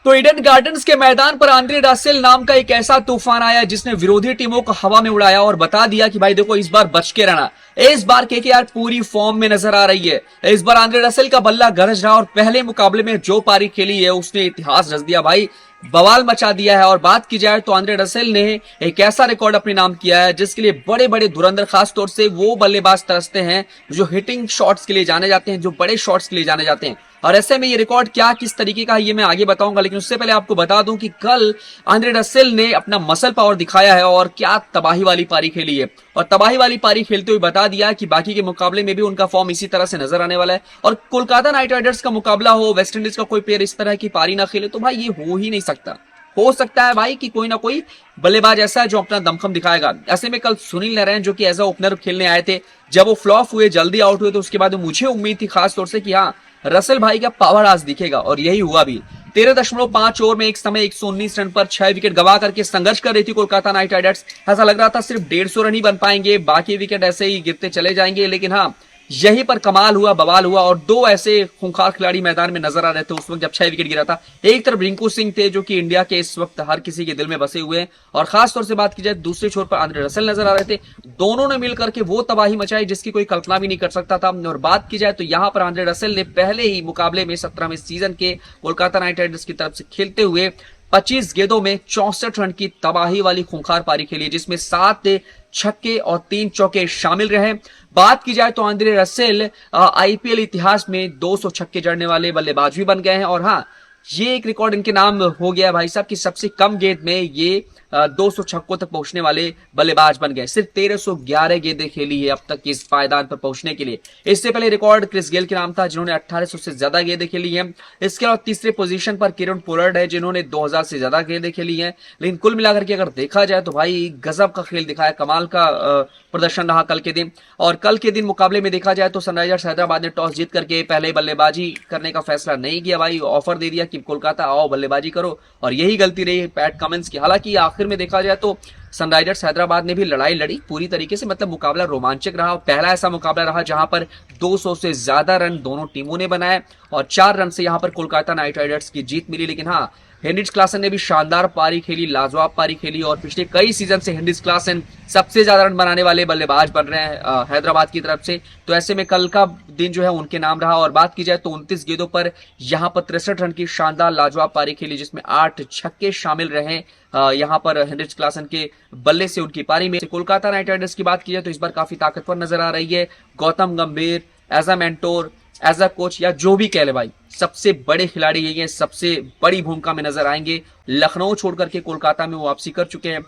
तो Eden gardens के मैदान पर आंद्रे रसेल नाम का एक ऐसा तूफान आया जिसने विरोधी टीमों को हवा में उड़ाया और बता दिया कि भाई देखो इस बार बच के रहना। इस बार केकेआर पूरी फॉर्म में नजर आ रही है। इस बार आंद्रे रसेल का बल्ला गरज रहा और पहले मुकाबले में जो पारी खेली है उसने इतिहास रच दिया भाई, बवाल मचा दिया है। और बात की जाए तो आंद्रे रसेल ने एक ऐसा रिकॉर्ड अपने नाम किया है जिसके लिए बड़े बड़े धुरंधर, खास तौर से वो बल्लेबाज तरसते हैं जो हिटिंग शॉट्स के लिए जाने जाते हैं, जो बड़े शॉट्स के लिए जाने जाते हैं। और ऐसे में ये रिकॉर्ड क्या किस तरीके का है ये मैं आगे बताऊंगा, लेकिन उससे पहले आपको बता दूं कि कल आंद्रे रसेल ने अपना मसल पावर दिखाया है और क्या तबाही वाली पारी खेली है। और तबाही वाली पारी खेलते हुए बता दिया कि बाकी के मुकाबले में भी उनका फॉर्म इसी तरह से नजर आने वाला है। और कोलकाता नाइट राइडर्स का मुकाबला हो, वेस्ट इंडीज का कोई प्लेयर इस तरह की पारी ना खेले तो भाई ये हो ही नहीं सकता। हो सकता है भाई कि कोई ना कोई बल्लेबाज ऐसा है जो अपना दमखम दिखाएगा। ऐसे में कल सुनील नारायण जो कि एज अ ओपनर खेलने आए थे, जब वो फ्लॉप हुए, जल्दी आउट हुए, तो उसके बाद मुझे उम्मीद थी खास तौर से कि हाँ रसेल भाई का पावर आज दिखेगा और यही हुआ भी। 13.5 ओवर में एक समय 119 रन पर 6 विकेट गवा करके संघर्ष कर रही थी कोलकाता नाइट राइडर्स। ऐसा लग रहा था सिर्फ 150 रन ही बन पाएंगे, बाकी विकेट ऐसे ही गिरते चले जाएंगे, लेकिन हाँ यहीं पर कमाल हुआ, बवाल हुआ और दो ऐसे खूंखार खिलाड़ी मैदान में नजर आ रहे थे उस वक्त जब 6 विकेट गिरा था। एक तरफ रिंकू सिंह थे जो कि इंडिया के इस वक्त हर किसी के दिल में बसे हुए हैं, और खास तौर से बात की जाए दूसरे छोर पर आंद्रे रसेल नजर आ रहे थे। दोनों ने मिलकर के वो तबाही मचाई जिसकी कोई कल्पना भी नहीं कर सकता था। और बात की जाए तो यहां पर आंद्रे रसेल ने पहले ही मुकाबले में 17वें सीजन के कोलकाता नाइट राइडर्स की तरफ से खेलते हुए 25 गेंदों में 64 रन की तबाही वाली खूंखार पारी खेली, जिसमें 7 छक्के और 3 चौके शामिल रहे। बात की जाए तो आंद्रे रसेल आईपीएल इतिहास में 200 छक्के जड़ने वाले बल्लेबाज भी बन गए हैं। और हाँ, ये एक रिकॉर्ड इनके नाम हो गया भाई साहब कि सबसे कम गेंद में ये 200 छक्कों तक पहुंचने वाले बल्लेबाज बन गए। सिर्फ 1311 गेंदें खेली है अब तक इस पायदान पर पहुंचने के लिए। इससे पहले रिकॉर्ड क्रिस गेल के नाम था जिन्होंने 1800 से ज्यादा गेंदें खेली हैं। इसके अलावा तीसरे पोजीशन पर किरण पोलार्ड है जिन्होंने 2000 से ज्यादा गेंदें खेली हैं। लेकिन कुल मिलाकर के अगर देखा जाए तो भाई गजब का खेल दिखाया, कमाल का प्रदर्शन रहा कल के दिन। और कल के दिन मुकाबले में देखा जाए तो सनराइजर्स हैदराबाद ने टॉस जीत करके पहले बल्लेबाजी करने का फैसला नहीं किया भाई, ऑफर दे दिया कि कोलकाता आओ बल्लेबाजी करो, और यही गलती रही पैट कमिंस की। हालांकि आखिर में देखा जाए तो सनराइजर्स हैदराबाद ने भी लड़ाई लड़ी पूरी तरीके से, मतलब मुकाबला रोमांचक रहा। पहला ऐसा मुकाबला रहा जहां पर 200 से ज्यादा रन दोनों टीमों ने बनाए और 4 रन से यहां पर कोलकाता नाइट राइडर्स की जीत मिली। लेकिन हाँ, हेनरिच क्लासन ने भी शानदार पारी खेली, लाजवाब पारी खेली, और पिछले कई सीजन से हेनरिच क्लासन सबसे ज्यादा रन बनाने वाले बल्लेबाज बन रहे हैं हैदराबाद की तरफ से। तो ऐसे में कल का दिन जो है उनके नाम रहा। और बात की जाए तो 29 गेंदों पर यहां पर 63 रन की शानदार लाजवाब पारी खेली जिसमें 8 छक्के शामिल रहे यहां पर हेनरिच क्लासन के बल्ले से उनकी पारी में। कोलकाता नाइट राइडर्स की बात की जाए तो इस बार काफी ताकतवर नजर आ रही है। Gautam Gambhir as a mentor, as a coach या जो भी कह ले भाई, सबसे बड़े खिलाड़ी यही है, सबसे बड़ी भूमिका में नजर आएंगे। लखनऊ छोड़ करके कोलकाता में वो वापसी कर चुके हैं।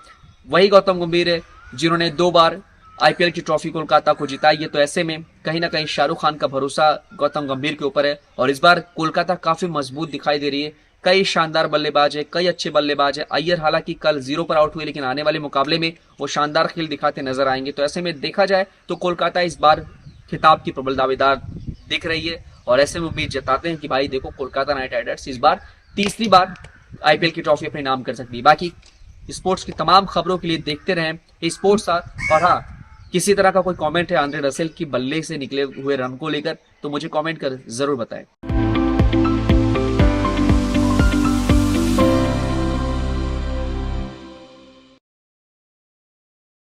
वही गौतम गंभीर है जिन्होंने 2 बार आईपीएल की ट्रॉफी कोलकाता को जिताई है। तो ऐसे में कहीं ना कहीं शाहरुख खान का भरोसा गौतम गंभीर के ऊपर है और इस बार कोलकाता काफी मजबूत दिखाई दे रही है। कई शानदार बल्लेबाज है, कई अच्छे बल्लेबाज है। अय्यर हालांकि कल 0 पर आउट हुए, लेकिन आने वाले मुकाबले में वो शानदार खेल दिखाते नजर आएंगे। तो ऐसे में देखा जाए तो कोलकाता इस बार खिताब की प्रबल दावेदार दिख रही है और ऐसे में उम्मीद जताते हैं कि भाई देखो कोलकाता नाइट राइडर्स इस बार तीसरी बार आईपीएल की ट्रॉफी अपने नाम कर सकती है। बाकी स्पोर्ट्स की तमाम खबरों के लिए देखते रहें स्पोर्ट्स। और हाँ, किसी तरह का कोई कमेंट है आंद्रे रसेल की बल्ले से निकले हुए रन को लेकर तो मुझे कमेंट कर जरूर बताएं।